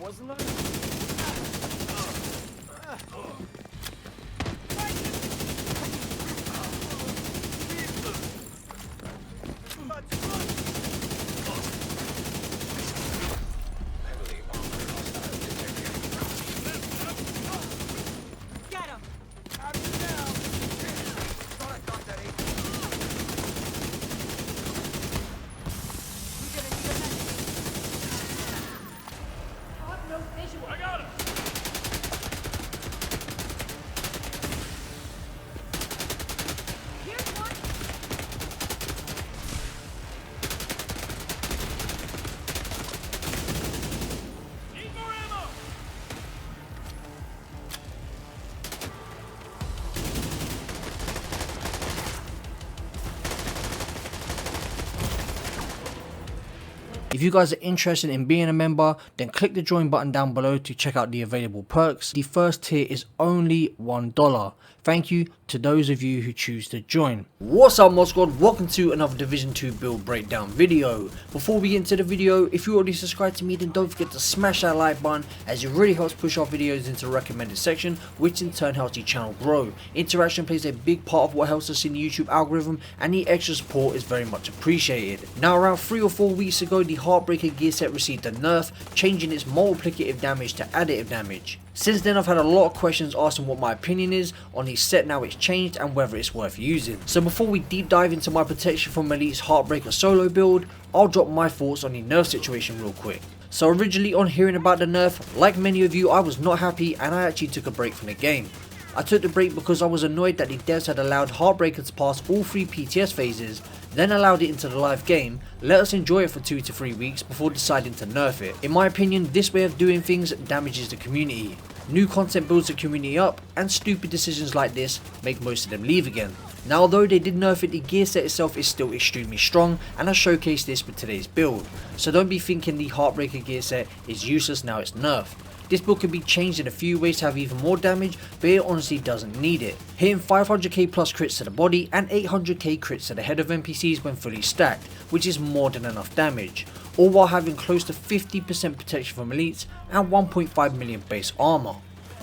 Wasn't I? If you guys are interested in being a member, then click the join button down below to check out the available perks. The first tier is only $1. Thank you to those of you who choose to join. What's up, Mod Squad? Welcome to another Division 2 build breakdown video. Before we get into the video, if you already subscribed to me, then don't forget to smash that like button, as it really helps push our videos into the recommended section, which in turn helps the channel grow. Interaction plays a big part of what helps us in the YouTube algorithm, and the extra support is very much appreciated. Now, around 3 or 4 weeks ago, the Heartbreaker gear set received a nerf, changing its multiplicative damage to additive damage. Since then, I've had a lot of questions asking what my opinion is on the set now it's changed and whether it's worth using. So before we deep dive into my protection from Elite's Heartbreaker solo build, I'll drop my thoughts on the nerf situation real quick. So originally, on hearing about the nerf, like many of you, I was not happy and I actually took a break from the game. I took the break because I was annoyed that the devs had allowed Heartbreaker to pass all 3 PTS phases, then allowed it into the live game, let us enjoy it for 2 to 3 weeks before deciding to nerf it. In my opinion, this way of doing things damages the community. New content builds the community up, and stupid decisions like this make most of them leave again. Now, although they did nerf it, the gear set itself is still extremely strong, and I showcased this with today's build. So don't be thinking the Heartbreaker gear set is useless now it's nerfed. This build can be changed in a few ways to have even more damage, but it honestly doesn't need it. Hitting 500k plus crits to the body and 800k crits to the head of NPCs when fully stacked, which is more than enough damage, all while having close to 50% protection from elites and 1.5 million base armor.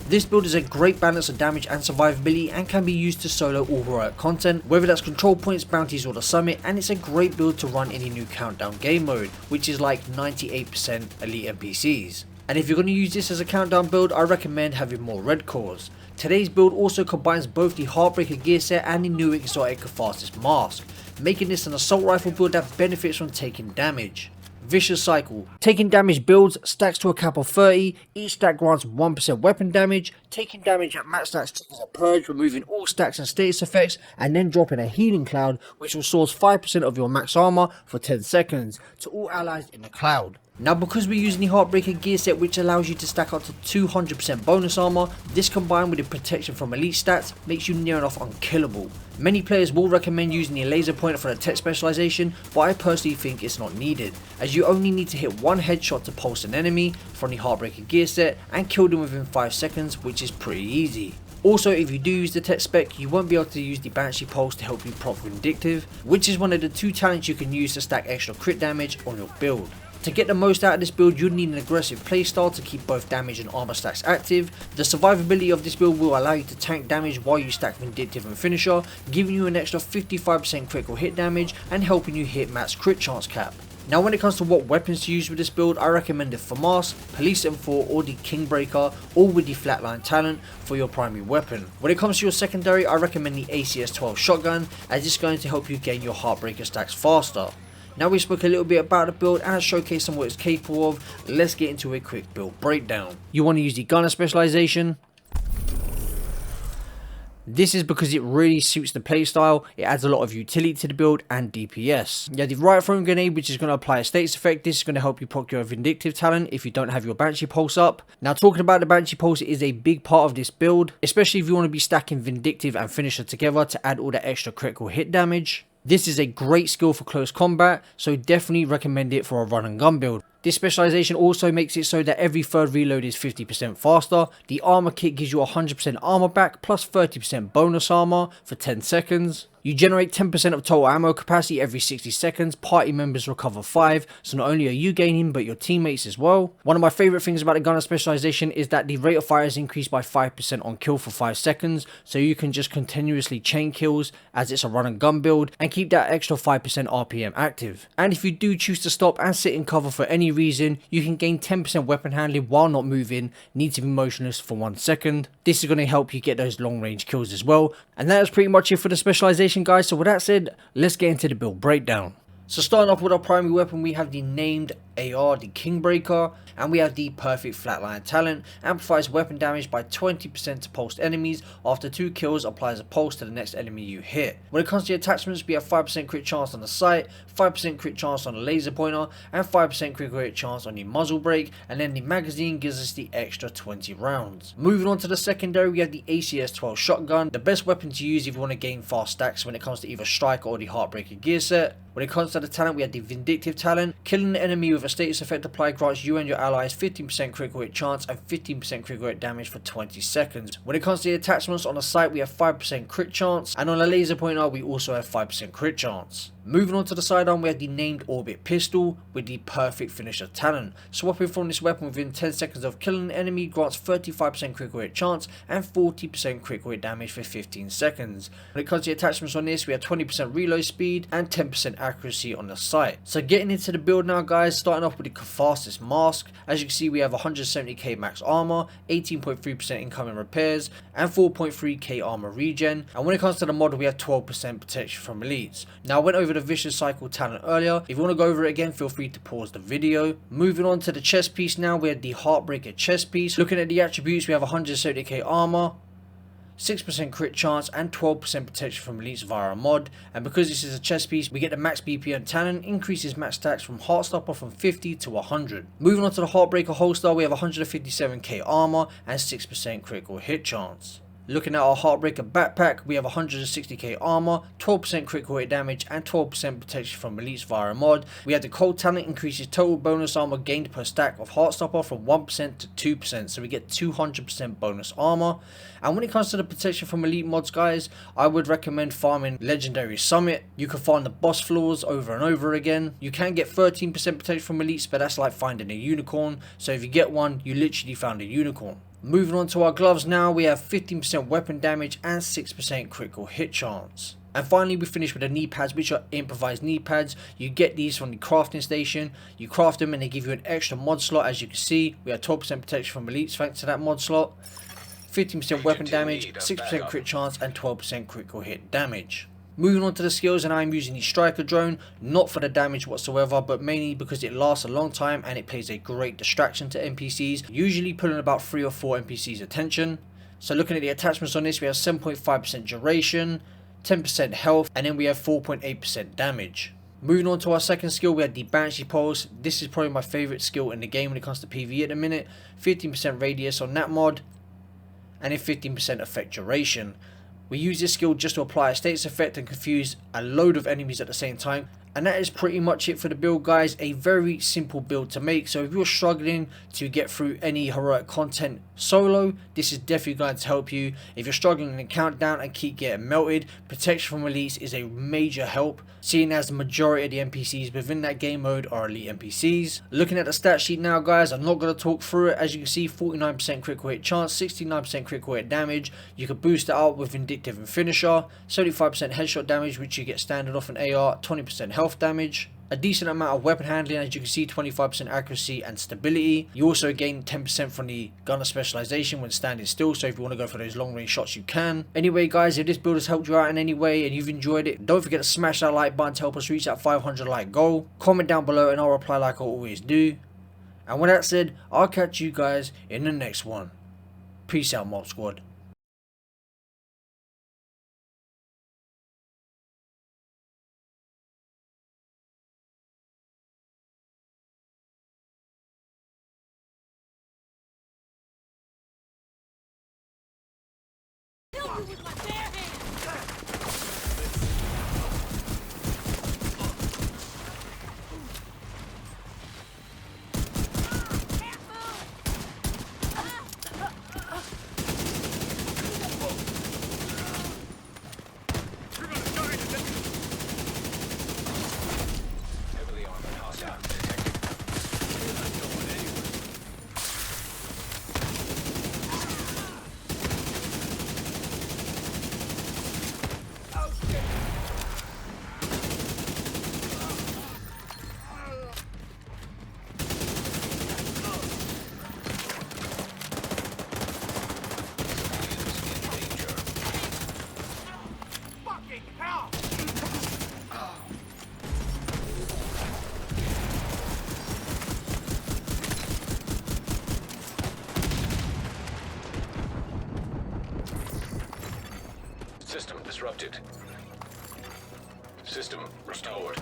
This build is a great balance of damage and survivability and can be used to solo all heroic content, whether that's control points, bounties or the summit, and it's a great build to run any new countdown game mode, which is like 98% elite NPCs. And if you're going to use this as a countdown build, I recommend having more red cores. Today's build also combines both the Heartbreaker gear set and the new exotic CATHARSIS mask, making this an assault rifle build that benefits from taking damage. Vicious cycle. Taking damage builds stacks to a cap of 30, each stack grants 1% weapon damage, taking damage at max stacks triggers a purge, removing all stacks and status effects, and then dropping a healing cloud which restores 5% of your max armor for 10 seconds to all allies in the cloud. Now, because we're using the Heartbreaker gear set, which allows you to stack up to 200% bonus armor, this combined with the protection from elite stats makes you near enough unkillable. Many players will recommend using the laser pointer for the tech specialization, but I personally think it's not needed, as you only need to hit one headshot to pulse an enemy from the Heartbreaker gear set and kill them within 5 seconds, which is pretty easy. Also, if you do use the tech spec, you won't be able to use the Banshee Pulse to help you proc Vindictive, which is one of the 2 talents you can use to stack extra crit damage on your build. To get the most out of this build, you'd need an aggressive playstyle to keep both damage and armor stacks active. The survivability of this build will allow you to tank damage while you stack Vindictive and Finisher, giving you an extra 55% critical hit damage and helping you hit max crit chance cap. Now, when it comes to what weapons to use with this build, I recommend the FAMAS, Police M4 or the Kingbreaker, all with the flatline talent for your primary weapon. When it comes to your secondary, I recommend the ACS-12 shotgun, as it's going to help you gain your Heartbreaker stacks faster. Now we spoke a little bit about the build and I showcased some what it's capable of, let's get into a quick build breakdown. You want to use the gunner specialization. This is because it really suits the playstyle, it adds a lot of utility to the build and DPS. You have the right throwing grenade, which is going to apply a status effect. This is going to help you proc your Vindictive talent if you don't have your Banshee Pulse up. Now, talking about the Banshee Pulse, it is a big part of this build, especially if you want to be stacking Vindictive and Finisher together to add all that extra critical hit damage. This is a great skill for close combat, so definitely recommend it for a run and gun build. This specialization also makes it so that every third reload is 50% faster. The armor kit gives you 100% armor back plus 30% bonus armor for 10 seconds. You generate 10% of total ammo capacity every 60 seconds, party members recover 5, so not only are you gaining but your teammates as well. One of my favourite things about the gunner specialization is that the rate of fire is increased by 5% on kill for 5 seconds, so you can just continuously chain kills as it's a run and gun build and keep that extra 5% RPM active. And if you do choose to stop and sit in cover for any reason, you can gain 10% weapon handling while not moving, need to be motionless for 1 second. This is going to help you get those long range kills as well. And that is pretty much it for the specialization, guys. So with that said, let's get into the build breakdown. So starting off with our primary weapon, we have the named AR, the Heartbreaker, and we have the perfect flatline talent. Amplifies weapon damage by 20% to pulsed enemies. After 2 kills, applies a pulse to the next enemy you hit. When it comes to the attachments, we have 5% crit chance on the sight, 5% crit chance on the laser pointer, and 5% critical hit chance on the muzzle brake, and then the magazine gives us the extra 20 rounds. Moving on to the secondary, we have the ACS-12 shotgun, the best weapon to use if you want to gain fast stacks when it comes to either Striker or the Heartbreaker gear set. When it comes to the talent, we have the Vindictive talent. Killing the enemy with a status effect applied grants you and your allies 15% critical hit chance and 15% critical hit damage for 20 seconds. When it comes to the attachments, on the sight we have 5% crit chance, and on the laser pointer we also have 5% crit chance. Moving on to the sidearm, we have the named Orbit pistol with the perfect finisher talent. Swapping from this weapon within 10 seconds of killing an enemy grants 35% critical hit chance and 40% critical hit damage for 15 seconds. When it comes to the attachments on this, we have 20% reload speed and 10% accuracy on the sight. So getting into the build now, guys, starting off with the CATHARSIS mask. As you can see, we have 170k max armor, 18.3% incoming repairs, and 4.3k armor regen. And when it comes to the model, we have 12% protection from elites. Now I went over the vicious cycle talent earlier. If you want to go over it again, feel free to pause the video. Moving on to the chest piece now, we have the Heartbreaker chest piece. Looking at the attributes, we have 170k armor, 6% crit chance and 12% protection from elites via a mod. And because this is a chest piece, we get the max BPM talent, increases max stacks from Heartstopper from 50 to 100. Moving on to the Heartbreaker holster, we have 157k armor and 6% critical hit chance. Looking at our Heartbreaker backpack, we have 160k armor, 12% critical hit damage and 12% protection from elites via a mod. We have the cold talent, increases total bonus armor gained per stack of Heartstopper from 1% to 2%, so we get 200% bonus armor. And when it comes to the protection from elite mods, guys, I would recommend farming Legendary Summit. You can farm the boss floors over and over again. You can get 13% protection from elites, but that's like finding a unicorn, so if you get one, you literally found a unicorn. Moving on to our gloves now, we have 15% weapon damage and 6% critical hit chance. And finally we finish with the knee pads, which are improvised knee pads. You get these from the crafting station, you craft them and they give you an extra mod slot. As you can see, we have 12% protection from elites thanks to that mod slot, 15% weapon damage, 6% crit chance and 12% critical hit damage. Moving on to the skills, and I'm using the Striker drone, not for the damage whatsoever, but mainly because it lasts a long time and it plays a great distraction to NPCs, usually pulling about 3 or 4 NPCs attention. So looking at the attachments on this, we have 7.5% duration, 10% health, and then we have 4.8% damage. Moving on to our second skill, we have the Banshee Pulse. This is probably my favourite skill in the game when it comes to PvE at the minute. 15% radius on that mod, and a 15% effect duration. We use this skill just to apply a status effect and confuse a load of enemies at the same time. And that is pretty much it for the build, guys. A very simple build to make. So if you're struggling to get through any heroic content solo, this is definitely going to help you. If you're struggling in the countdown and keep getting melted, protection from elites is a major help, seeing as the majority of the NPCs within that game mode are elite NPCs. Looking at the stat sheet now, guys, I'm not going to talk through it. As you can see, 49% critical hit chance, 69% critical hit damage. You can boost it out with Vindictive and Finisher, 75% headshot damage, which you get standard off an AR, 20% health damage, a decent amount of weapon handling, as you can see, 25% accuracy and stability. You also gain 10% from the gunner specialization when standing still, so if you want to go for those long range shots you can. Anyway, guys, if this build has helped you out in any way and you've enjoyed it, don't forget to smash that like button to help us reach that 500 like goal. Comment down below and I'll reply like I always do. And with that said, I'll catch you guys in the next one. Peace out, Mob Squad. With my bare hands! System disrupted. System restored.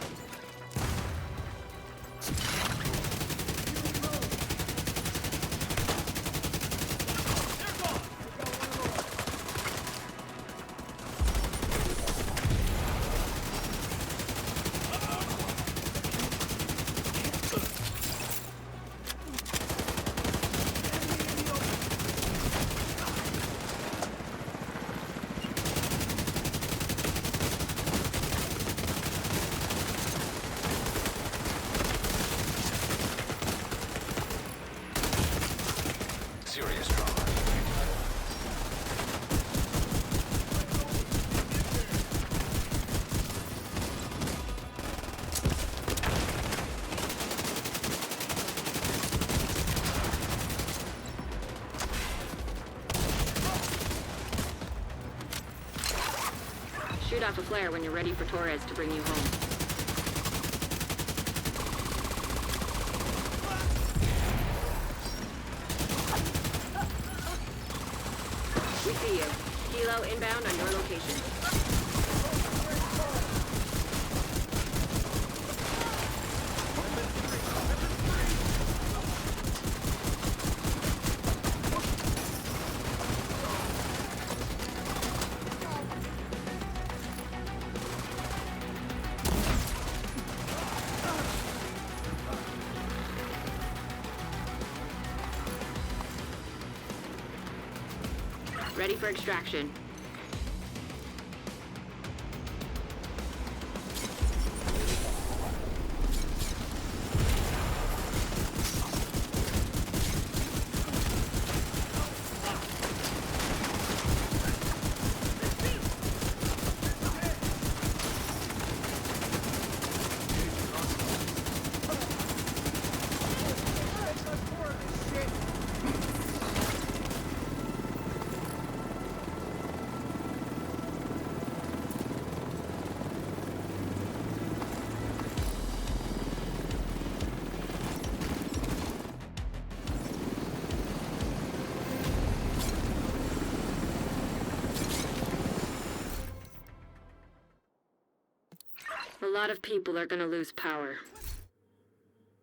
Serious trauma. Shoot off a flare when you're ready for Torres to bring you home. We see you. Kilo inbound on your location. Ready for extraction. A lot of people are gonna lose power.